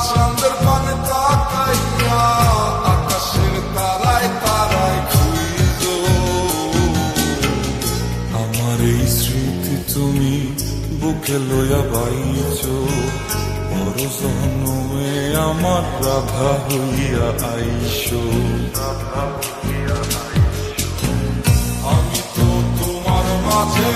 চাঁদের পানে তাকাইয়া আকাশের তারায় তারায় খুঁজ। আমার এই স্মৃতি তুমি বুকে লইয়া বাইছ, বড় জন্মে আমার রাধা হইয়া আইস। আমি তো তোমার মাঝে